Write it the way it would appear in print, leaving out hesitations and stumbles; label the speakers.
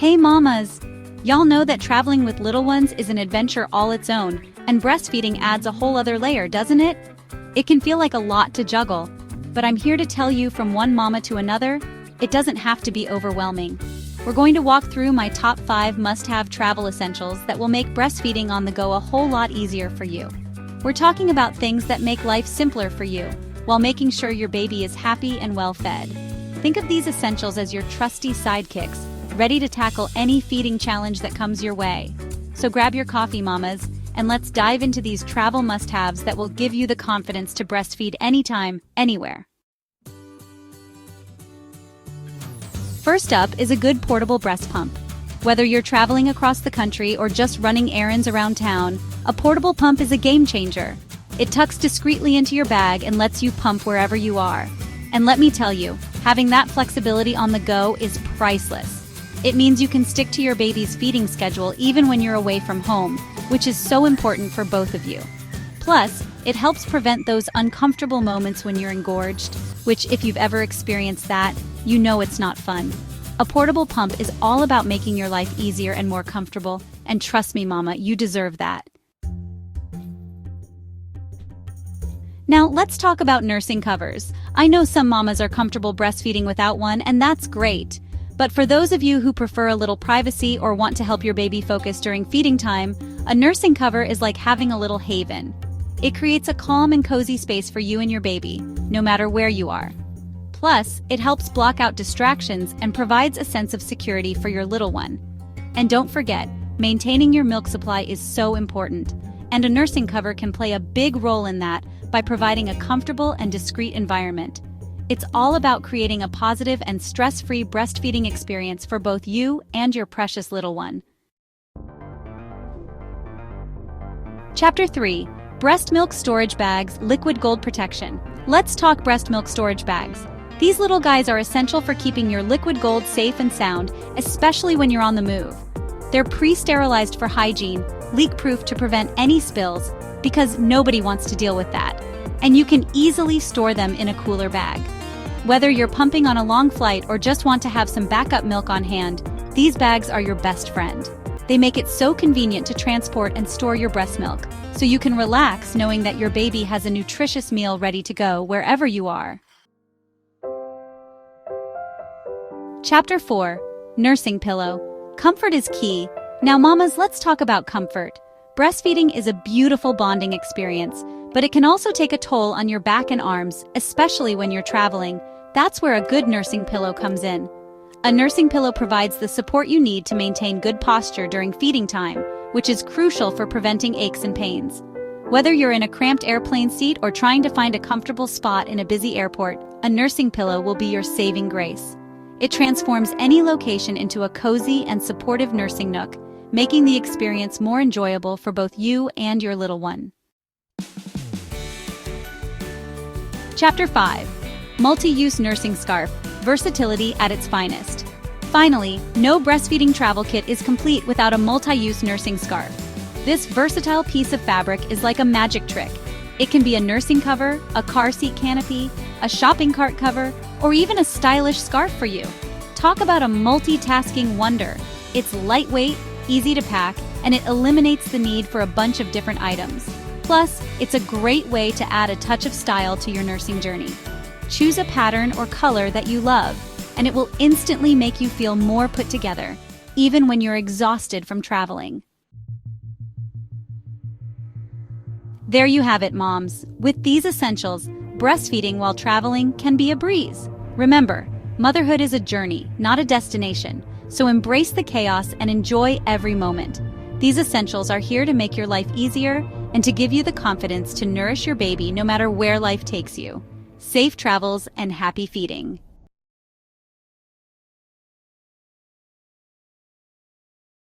Speaker 1: Hey mamas! Y'all know that traveling with little ones is an adventure all its own, and breastfeeding adds a whole other layer, doesn't it? It can feel like a lot to juggle, but I'm here to tell you from one mama to another, it doesn't have to be overwhelming. We're going to walk through my top 5 must-have travel essentials that will make breastfeeding on the go a whole lot easier for you. We're talking about things that make life simpler for you, while making sure your baby is happy and well-fed. Think of these essentials as your trusty sidekicks, ready to tackle any feeding challenge that comes your way. So grab your coffee, mamas, and let's dive into these travel must-haves that will give you the confidence to breastfeed anytime, anywhere. First up is a good portable breast pump. Whether you're traveling across the country or just running errands around town, a portable pump is a game changer. It tucks discreetly into your bag and lets you pump wherever you are. And let me tell you, having that flexibility on the go is priceless. It means you can stick to your baby's feeding schedule even when you're away from home, which is so important for both of you. Plus, it helps prevent those uncomfortable moments when you're engorged, which if you've ever experienced that, you know it's not fun. A portable pump is all about making your life easier and more comfortable, and trust me, mama, you deserve that. Now, let's talk about nursing covers. I know some mamas are comfortable breastfeeding without one, and that's great. But for those of you who prefer a little privacy or want to help your baby focus during feeding time, a nursing cover is like having a little haven. It creates a calm and cozy space for you and your baby, no matter where you are. Plus, it helps block out distractions and provides a sense of security for your little one. And don't forget, maintaining your milk supply is so important, and a nursing cover can play a big role in that by providing a comfortable and discreet environment. It's all about creating a positive and stress-free breastfeeding experience for both you and your precious little one. Chapter 3. Breast Milk Storage Bags, Liquid Gold Protection. Let's talk breast milk storage bags. These little guys are essential for keeping your liquid gold safe and sound, especially when you're on the move. They're pre-sterilized for hygiene, leak-proof to prevent any spills, because nobody wants to deal with that. And you can easily store them in a cooler bag. Whether you're pumping on a long flight or just want to have some backup milk on hand, these bags are your best friend. They make it so convenient to transport and store your breast milk, so you can relax knowing that your baby has a nutritious meal ready to go wherever you are. Chapter 4. Nursing Pillow. Comfort is key. Now mamas, let's talk about comfort. Breastfeeding is a beautiful bonding experience, but it can also take a toll on your back and arms, especially when you're traveling. That's where a good nursing pillow comes in. A nursing pillow provides the support you need to maintain good posture during feeding time, which is crucial for preventing aches and pains. Whether you're in a cramped airplane seat or trying to find a comfortable spot in a busy airport, a nursing pillow will be your saving grace. It transforms any location into a cozy and supportive nursing nook, making the experience more enjoyable for both you and your little one. Chapter 5. MultiUse Nursing Scarf. Versatility at its finest. Finally, no breastfeeding travel kit is complete without a multi-use nursing scarf. This versatile piece of fabric is like a magic trick. It can be a nursing cover, a car seat canopy, a shopping cart cover, or even a stylish scarf for you. Talk about a multitasking wonder. It's lightweight, easy to pack, and it eliminates the need for a bunch of different items. Plus, it's a great way to add a touch of style to your nursing journey. Choose a pattern or color that you love, and it will instantly make you feel more put together, even when you're exhausted from traveling. There you have it, moms. With these essentials, breastfeeding while traveling can be a breeze. Remember, motherhood is a journey, not a destination, so embrace the chaos and enjoy every moment. These essentials are here to make your life easier and to give you the confidence to nourish your baby no matter where life takes you. Safe travels and happy feeding.